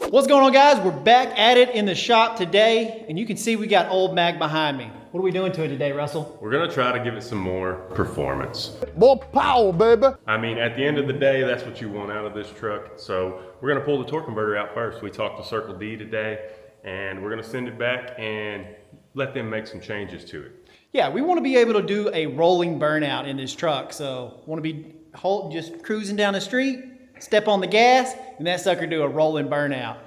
What's going on, guys? We're back at it in the shop today, and you can see we got old Mag behind me. What are we doing to it today, Russell? We're gonna try to give it some more performance. More power, baby. I mean, at the end of the day, that's what you want out of this truck. So we're gonna pull the torque converter out first. We talked to Circle D today, and we're gonna send it back and let them make some changes to it. Yeah, we want to be able to do a rolling burnout in this truck. So want to be just cruising down the street, step on the gas, and that sucker do a rolling burnout.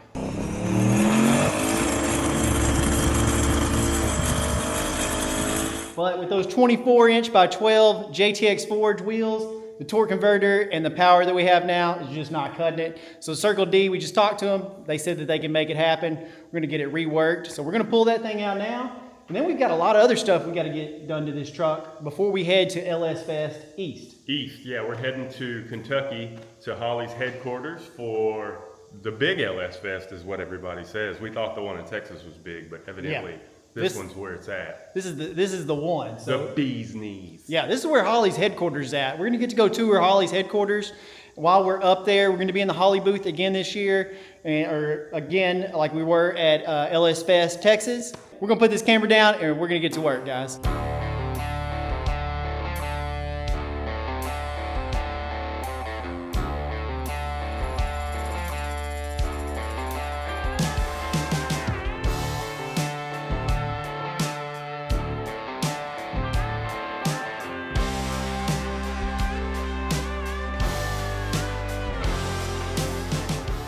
But with those 24-inch by 12 JTX Forge wheels, the torque converter and the power that we have now is just not cutting it. So Circle D, we just talked to them. They said that they can make it happen. We're gonna get it reworked. So we're gonna pull that thing out now. And then we've got a lot of other stuff we gotta get done to this truck before we head to LS Fest East. Yeah, we're heading to Kentucky to Holley's headquarters for the big LS Fest is what everybody says. We thought the one in Texas was big, but evidently this one's where it's at. This is the one. So, the bee's knees. Yeah, this is where Holley's headquarters is at. We're gonna get to go tour Holley's headquarters. While we're up there, we're gonna be in the Holley booth again this year, or again like we were at LS Fest Texas. We're gonna put this camera down and we're gonna get to work, guys.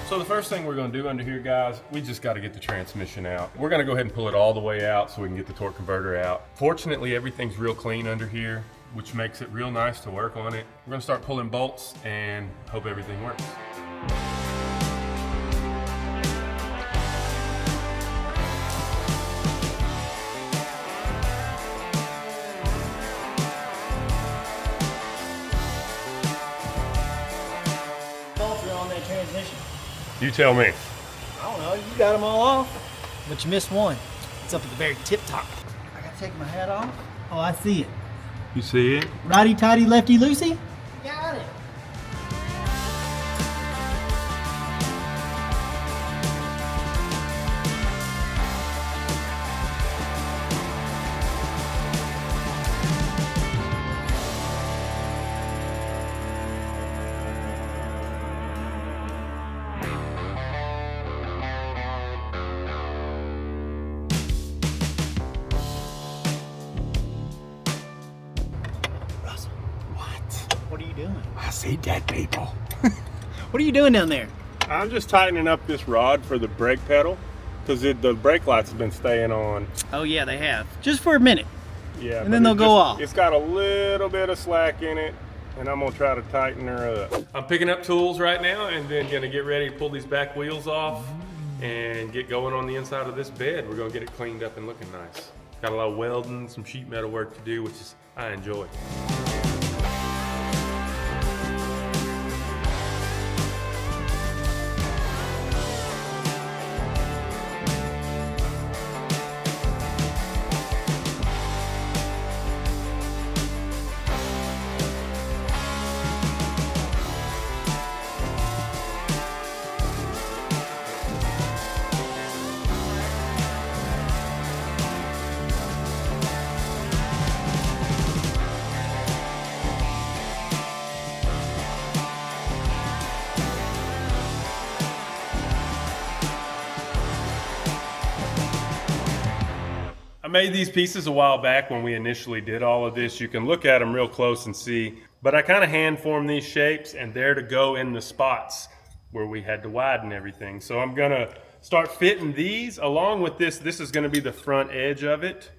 So the first thing we're gonna do under here, guys, we just gotta get the transmission out. We're gonna go ahead and pull it all the way out so we can get the torque converter out. Fortunately, everything's real clean under here, which makes it real nice to work on it. We're gonna start pulling bolts and hope everything works. Bolts are on that transmission. You tell me. I don't know, you got them all off, but you missed one. It's up at the very tip top. I gotta take my hat off. Oh, I see it. You see it? Righty tighty, lefty loosey. Got it. What are you doing? I see dead people. What are you doing down there? I'm just tightening up this rod for the brake pedal because the brake lights have been staying on. Oh yeah, they have. Just for a minute. Yeah, and then they'll go off. It's got a little bit of slack in it, and I'm gonna try to tighten her up. I'm picking up tools right now and then gonna get ready to pull these back wheels off and get going on the inside of this bed. We're gonna get it cleaned up and looking nice. Got a lot of welding, some sheet metal work to do, which is I enjoy. I made these pieces a while back when we initially did all of this. You can look at them real close and see, but I kind of hand formed these shapes and they're to go in the spots where we had to widen everything. So I'm gonna start fitting these along with this. This is gonna be the front edge of it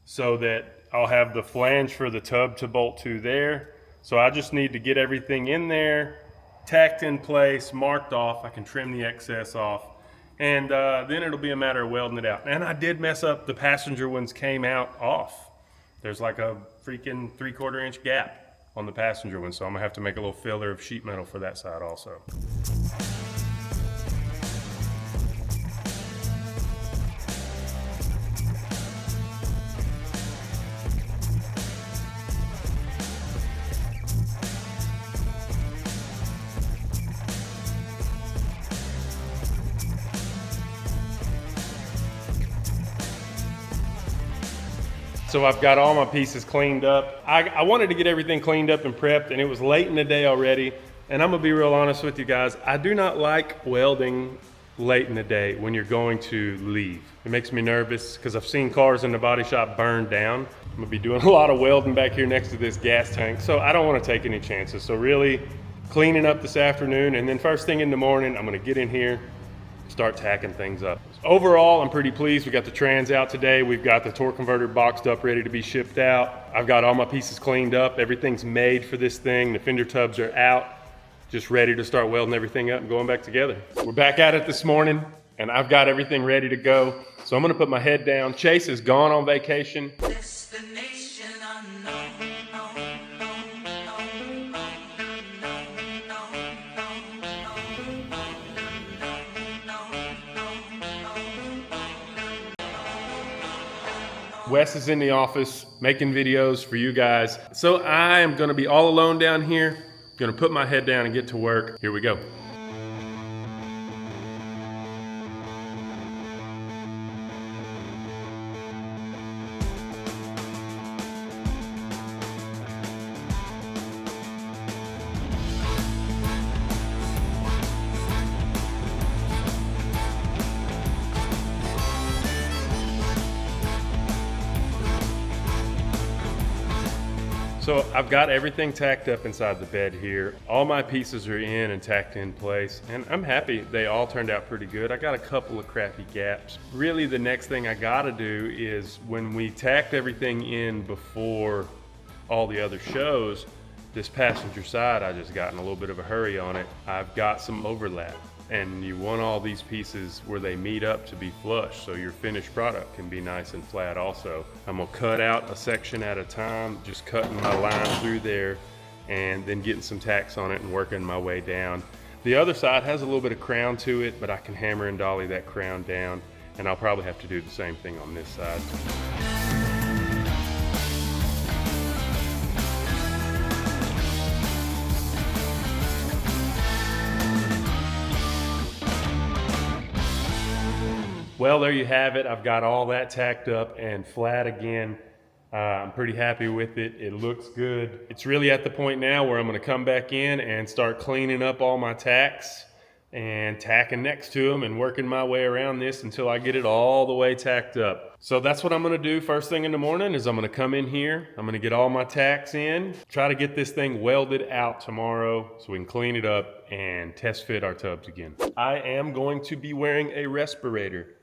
so that I'll have the flange for the tub to bolt to there. So I just need to get everything in there, tacked in place, marked off. I can trim the excess off. And then it'll be a matter of welding it out. And I did mess up, the passenger ones came out off. There's like a freaking 3/4 inch gap on the passenger one, so I'm gonna have to make a little filler of sheet metal for that side also. So I've got all my pieces cleaned up. I wanted to get everything cleaned up and prepped, and it was late in the day already. And I'm gonna be real honest with you guys. I do not like welding late in the day when you're going to leave. It makes me nervous because I've seen cars in the body shop burn down. I'm gonna be doing a lot of welding back here next to this gas tank, so I don't wanna take any chances. So really cleaning up this afternoon, and then first thing in the morning, I'm gonna get in here, start tacking things up. Overall, I'm pretty pleased. We got the trans out today. We've got the torque converter boxed up, ready to be shipped out. I've got all my pieces cleaned up. Everything's made for this thing. The fender tubs are out, just ready to start welding everything up and going back together. We're back at it this morning, and I've got everything ready to go. So I'm gonna put my head down. Chase is gone on vacation. Destination unknown. Wes is in the office making videos for you guys. So I am gonna be all alone down here. Gonna put my head down and get to work. Here we go. So I've got everything tacked up inside the bed here. All my pieces are in and tacked in place, and I'm happy they all turned out pretty good. I got a couple of crappy gaps. Really the next thing I gotta do is when we tacked everything in before all the other shows, this passenger side, I just got in a little bit of a hurry on it. I've got some overlap, and you want all these pieces where they meet up to be flush so your finished product can be nice and flat also. I'm gonna cut out a section at a time, just cutting my line through there and then getting some tacks on it and working my way down. The other side has a little bit of crown to it, but I can hammer and dolly that crown down, and I'll probably have to do the same thing on this side. Well, there you have it. I've got all that tacked up and flat again. I'm pretty happy with it. It looks good. It's really at the point now where I'm gonna come back in and start cleaning up all my tacks and tacking next to them and working my way around this until I get it all the way tacked up. So that's what I'm gonna do first thing in the morning is I'm gonna come in here, I'm gonna get all my tacks in, try to get this thing welded out tomorrow so we can clean it up and test fit our tubs again. I am going to be wearing a respirator.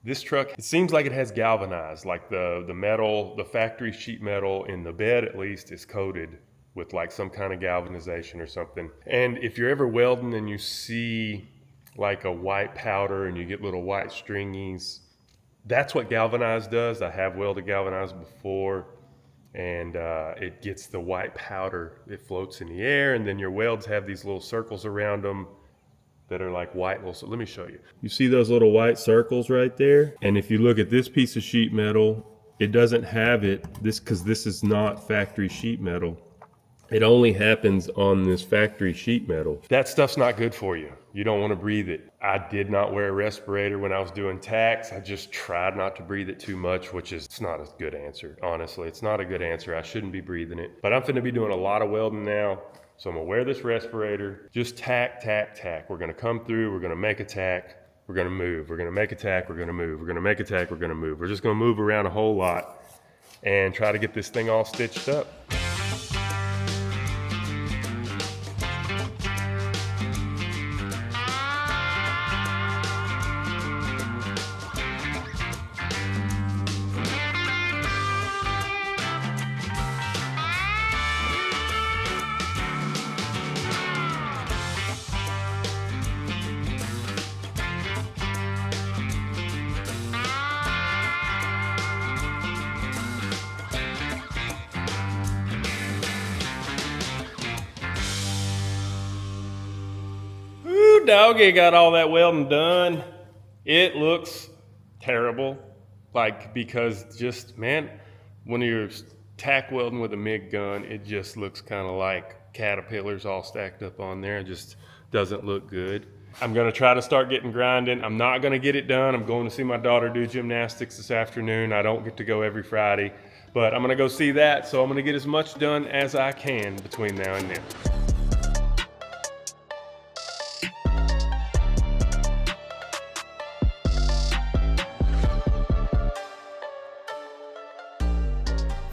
This truck, it seems like it has galvanized, like the metal, the factory sheet metal in the bed at least is coated with like some kind of galvanization or something. And if you're ever welding and you see like a white powder and you get little white stringies, that's what galvanized does. I have welded galvanized before, and it gets the white powder. It floats in the air, and then your welds have these little circles around them that are like white little, so let me show you. You see those little white circles right there? And if you look at this piece of sheet metal, it doesn't have it, because this is not factory sheet metal. It only happens on this factory sheet metal. That stuff's not good for you. You don't want to breathe it. I did not wear a respirator when I was doing tacks. I just tried not to breathe it too much, which is, it's not a good answer. Honestly, it's not a good answer. I shouldn't be breathing it. But I'm finna be doing a lot of welding now. So I'm gonna wear this respirator, just tack, tack, tack. We're gonna come through, we're gonna make a tack, we're gonna move. We're gonna make a tack, we're gonna move. We're gonna make a tack, we're gonna move. We're just gonna move around a whole lot and try to get this thing all stitched up. Doggy got all that welding done. It looks terrible, like, because just, man, when you're tack welding with a MIG gun, it just looks kind of like caterpillars all stacked up on there. It just doesn't look good. I'm gonna try to start getting grinding. I'm not gonna get it done. I'm going to see my daughter do gymnastics this afternoon. I don't get to go every Friday, But I'm gonna go see that, so I'm gonna get as much done as I can between now and then.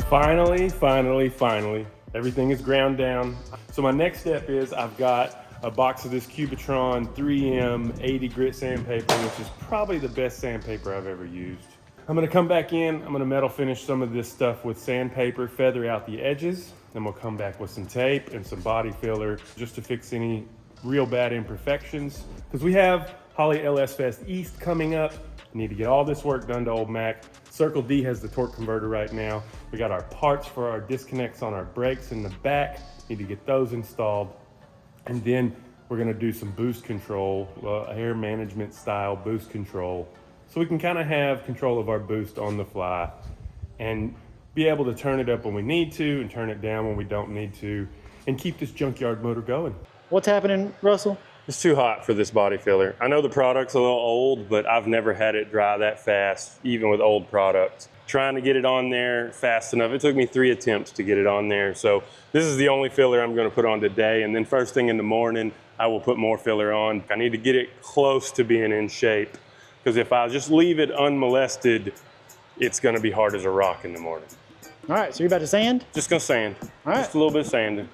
Finally, everything is ground down. So my next step is I've got a box of this Cubitron 3M 80 grit sandpaper, which is probably the best sandpaper I've ever used. I'm gonna come back in, I'm gonna metal finish some of this stuff with sandpaper, feather out the edges, then we'll come back with some tape and some body filler just to fix any real bad imperfections. Because we have Holley LS Fest East coming up. We need to get all this work done to old Mac. Circle D has the torque converter right now. We got our parts for our disconnects on our brakes in the back. Need to get those installed. And then we're gonna do some boost control, air management style boost control. So we can kind of have control of our boost on the fly and be able to turn it up when we need to and turn it down when we don't need to and keep this junkyard motor going. What's happening, Russell? It's too hot for this body filler. I know the product's a little old, but I've never had it dry that fast, even with old products. Trying to get it on there fast enough. It took me 3 attempts to get it on there. So this is the only filler I'm gonna put on today. And then first thing in the morning, I will put more filler on. I need to get it close to being in shape, because if I just leave it unmolested, it's gonna be hard as a rock in the morning. All right, so you're about to sand? Just gonna sand. All right. Just a little bit of sanding.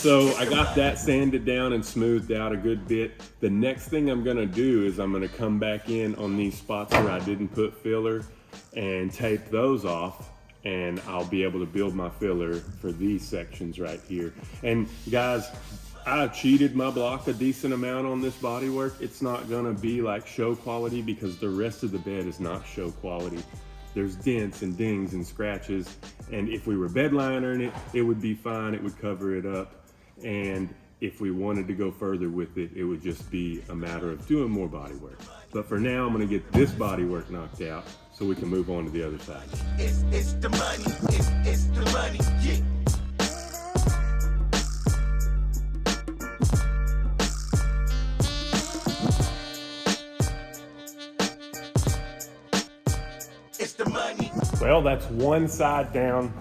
So I got that sanded down and smoothed out a good bit. The next thing I'm gonna do is I'm gonna come back in on these spots where I didn't put filler and tape those off, and I'll be able to build my filler for these sections right here. And guys, I cheated my block a decent amount on this bodywork. It's not gonna be like show quality because the rest of the bed is not show quality. There's dents and dings and scratches, and if we were bed linering it, it would be fine, it would cover it up. And if we wanted to go further with it, it would just be a matter of doing more body work. But for now, I'm gonna get this body work knocked out so we can move on to the other side. It's the money, it's the money, yeah. It's the money. Well, that's one side down.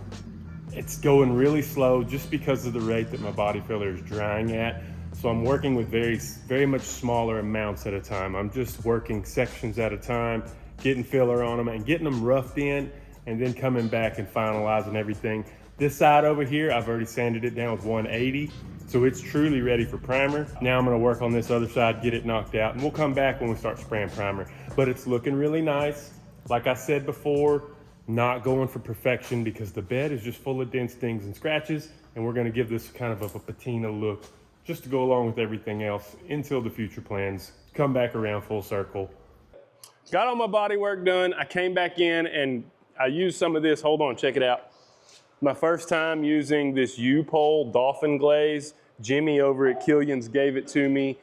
It's going really slow just because of the rate that my body filler is drying at. So I'm working with very much smaller amounts at a time. I'm just working sections at a time, getting filler on them and getting them roughed in, and then coming back and finalizing everything. This side over here, I've already sanded it down with 180, so it's truly ready for primer. Now I'm gonna work on this other side, get it knocked out, and we'll come back when we start spraying primer. But it's looking really nice. Like I said before, not going for perfection because the bed is just full of dents, dings, and scratches, and we're gonna give this kind of a patina look just to go along with everything else until the future plans come back around full circle. Got all my body work done. I came back in and I used some of this. Hold on, check it out. My first time using this U-Pole Dolphin Glaze. Jimmy over at Killian's gave it to me.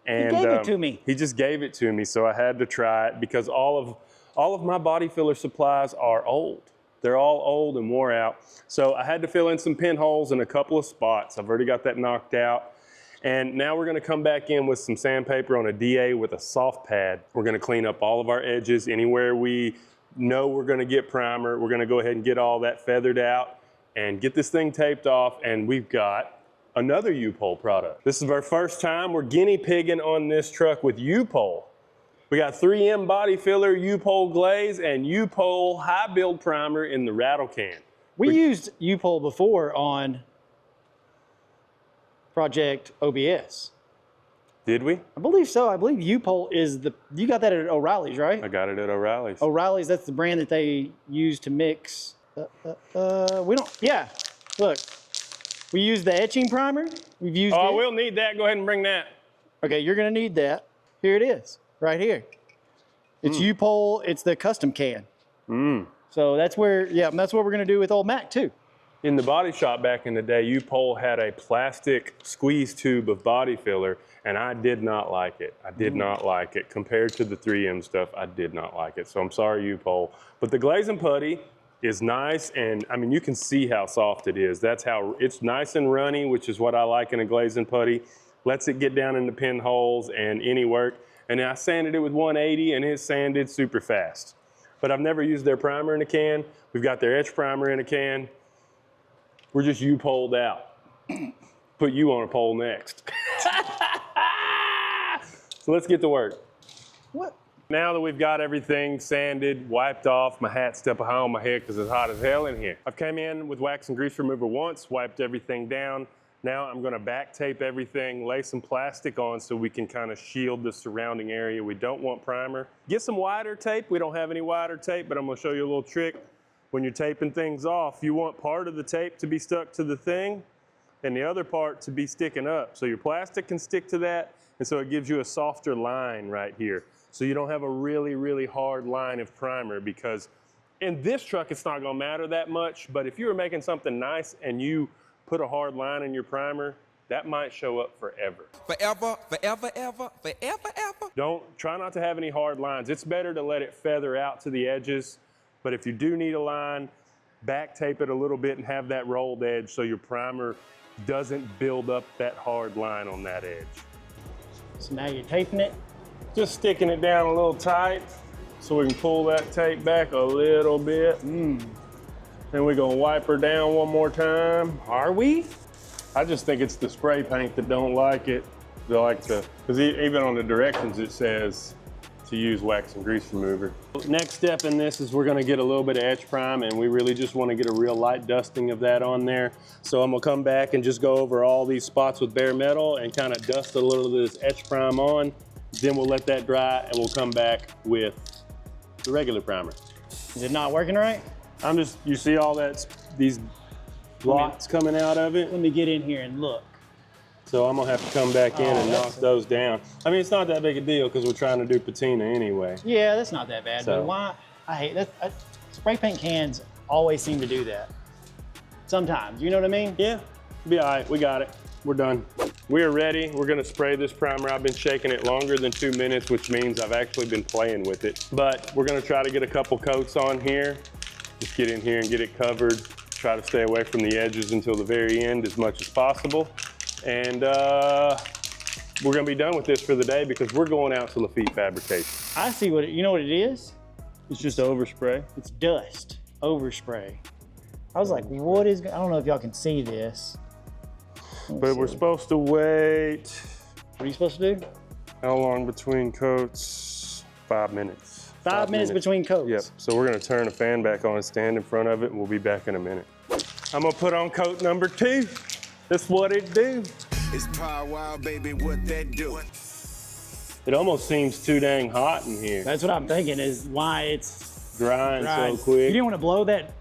And, He gave it to me. He just gave it to me, so I had to try it because all of my body filler supplies are old. They're all old and wore out. So I had to fill in some pinholes in a couple of spots. I've already got that knocked out. And now we're gonna come back in with some sandpaper on a DA with a soft pad. We're gonna clean up all of our edges. Anywhere we know we're gonna get primer, we're gonna go ahead and get all that feathered out and get this thing taped off, and we've got another U-Pole product. This is our first time. We're guinea pigging on this truck with U-Pole. We got 3M body filler, U-Pole glaze, and U-Pole high build primer in the rattle can. We used U-Pole before on Project OBS. Did we? I believe so. I believe U-Pole is you got that at O'Reilly's, right? I got it at O'Reilly's. O'Reilly's, that's the brand that they use to mix. Look. We use the etching primer. We've used it. We'll need that. Go ahead and bring that. Okay, you're gonna need that. Here it is, right here. It's U-Pole, it's the custom can. So that's what we're gonna do with old Mac too. In the body shop back in the day, U-Pole had a plastic squeeze tube of body filler, and I did not like it. I did not like it. Compared to the 3M stuff, I did not like it. So I'm sorry, U-Pole. But the glaze and putty is nice, and I mean, you can see how soft it is. That's how, it's nice and runny, which is what I like in a glaze and putty. Lets it get down in the pinholes and any work. And then I sanded it with 180, and it sanded super fast. But I've never used their primer in a can. We've got their etch primer in a can. We're just U-poled out. Put you on a pole next. So let's get to work. What? Now that we've got everything sanded, wiped off, my hat's still high on my head because it's hot as hell in here. I've came in with wax and grease remover once, wiped everything down. Now I'm gonna back tape everything, lay some plastic on so we can kind of shield the surrounding area. We don't want primer. Get some wider tape. We don't have any wider tape, but I'm gonna show you a little trick. When you're taping things off, you want part of the tape to be stuck to the thing and the other part to be sticking up. So your plastic can stick to that, and so it gives you a softer line right here. So you don't have a really, really hard line of primer, because in this truck, it's not gonna matter that much, but if you were making something nice and you put a hard line in your primer, that might show up forever. Forever, forever, ever, forever, ever. Try not to have any hard lines. It's better to let it feather out to the edges. But if you do need a line, back tape it a little bit and have that rolled edge so your primer doesn't build up that hard line on that edge. So now you're taping it. Just sticking it down a little tight so we can pull that tape back a little bit. Then we're gonna wipe her down one more time. Are we? I just think it's the spray paint that don't like it. They like to, because even on the directions it says to use wax and grease remover. Next step in this is we're gonna get a little bit of etch prime, and we really just wanna get a real light dusting of that on there. So I'm gonna come back and just go over all these spots with bare metal and kind of dust a little of this etch prime on. Then we'll let that dry and we'll come back with the regular primer. Is it not working right? You see all these blots coming out of it? Let me get in here and look. So I'm gonna have to come back in and knock those down. I mean, it's not that big a deal because we're trying to do patina anyway. Yeah, that's not that bad, So- but why? I hate that. Spray paint cans always seem to do that. Sometimes, you know what I mean? Yeah, be all right, we got it. We're done. We are ready. We're gonna spray this primer. I've been shaking it longer than 2 minutes, which means I've actually been playing with it. But we're gonna try to get a couple coats on here. Just get in here and get it covered. Try to stay away from the edges until the very end as much as possible. And we're gonna be done with this for the day because we're going out to Lafitte Fabrication. I see you know what it is? It's just overspray. It's dust, overspray. I was like, what is, I don't know if y'all can see this. But we're supposed to wait, What are you supposed to do? how long between coats? 5 minutes. 5 minutes between coats. Yep, so we're gonna turn the fan back on and stand in front of it, and we'll be back in a minute. I'm gonna put on coat number 2. That's what it do. It's Power Wild, baby, what that do? It almost seems too dang hot in here. That's what I'm thinking is why it's Drying dry. so quick. You didn't want to blow that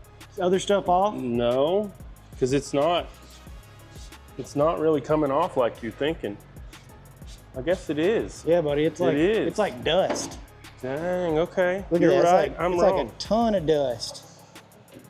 other stuff off? No, because it's not really coming off like you're thinking. I guess it is. Yeah, buddy, it's like, is. it's like dust. Dang, okay. Look You're at that. right, It's I'm it's wrong. like a ton of dust.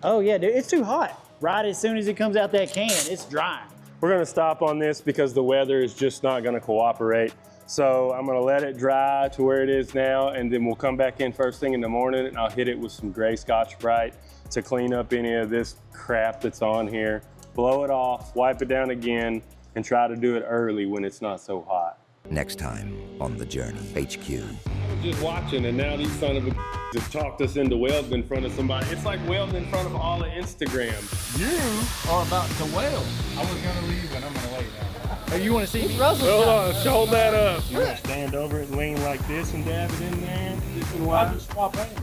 Oh yeah, dude, it's too hot. Right as soon as it comes out that can, it's drying. We're gonna stop on this because the weather is just not gonna cooperate. So I'm gonna let it dry to where it is now, and then we'll come back in first thing in the morning and I'll hit it with some gray Scotch-Brite to clean up any of this crap that's on here. Blow it off, wipe it down again, and try to do it early when it's not so hot. Next time on The Journey, HQ. I was just watching, and now these son of a just talked us into welding in front of somebody. It's like welding in front of all of Instagram. You are about to wail. I was gonna leave, and I'm gonna wait now. Oh, you want to see me? Hold on, hold that up. You want to stand over it and lean like this and dab it in there? This and why? Swap hands.